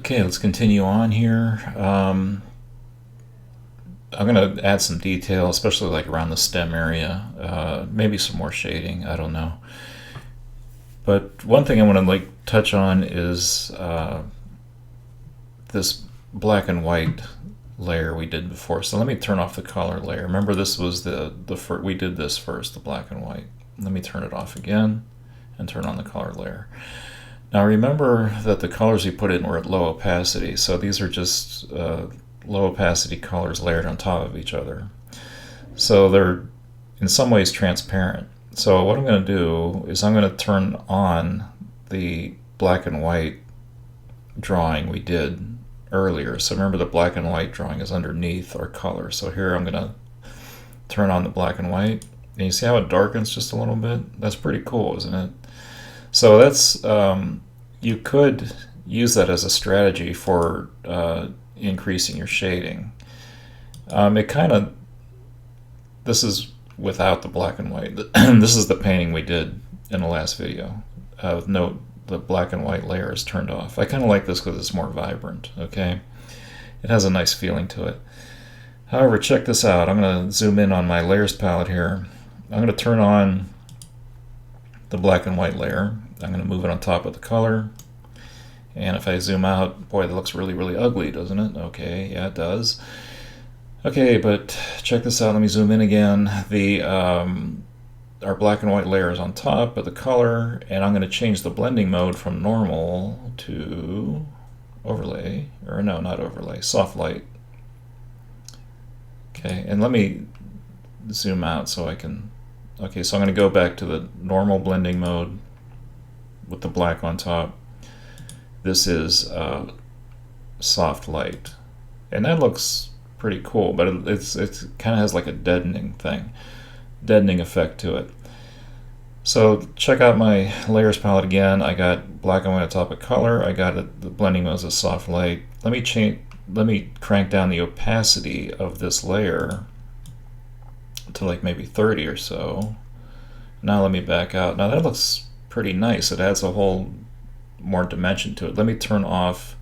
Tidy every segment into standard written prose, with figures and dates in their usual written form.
Okay, let's continue on here. I'm going to add some detail, especially like around the stem area. Maybe some more shading, I don't know. But one thing I want to touch on is this black and white layer we did before. So let me turn off the color layer. Remember, this was we did this first, the black and white. Let me turn it off again and turn on the color layer. Now remember that the colors we put in were at low opacity, so these are just low opacity colors layered on top of each other. So they're in some ways transparent. So what I'm going to do is I'm going to turn on the black and white drawing we did earlier. So remember, the black and white drawing is underneath our color. So here I'm going to turn on the black and white, and you see how it darkens just a little bit? That's pretty cool, isn't it? So that's you could use that as a strategy for increasing your shading. This is without the black and white. This is the painting we did in the last video. Note the black and white layer is turned off. I kind of like this because it's more vibrant. Okay, it has a nice feeling to it. However, check this out. I'm going to zoom in on my layers palette here. I'm going to turn on the black and white layer. I'm going to move it on top of the color, and if I zoom out, boy, that looks really, really ugly, doesn't it? Okay, yeah, it does. Okay, but check this out. Let me zoom in again. Our black and white layer is on top of the color, and I'm going to change the blending mode from normal to overlay, or no, not overlay, soft light. Okay, and let me zoom out so I can. Okay, so I'm going to go back to the normal blending mode with the black on top. This is soft light, and that looks pretty cool, but it kind of has like a deadening effect to it. So check out my layers palette again. I got black and white on top of color. I got the blending mode as a soft light. Let me crank down the opacity of this layer to like maybe 30 or so. Now let me back out. Now that looks pretty nice. It adds a whole more dimension to it. Let me turn off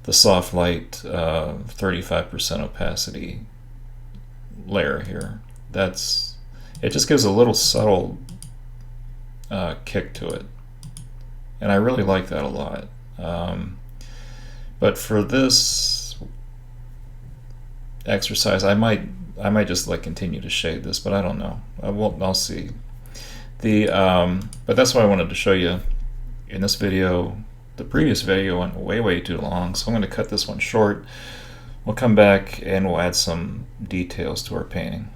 the soft light 35% opacity layer here. It just gives a little subtle kick to it, and I really like that a lot. But for this exercise, I might just continue to shade this, but I don't know. I'll see. But that's what I wanted to show you in this video. The previous video went way too long, so I'm going to cut this one short. We'll come back and we'll add some details to our painting.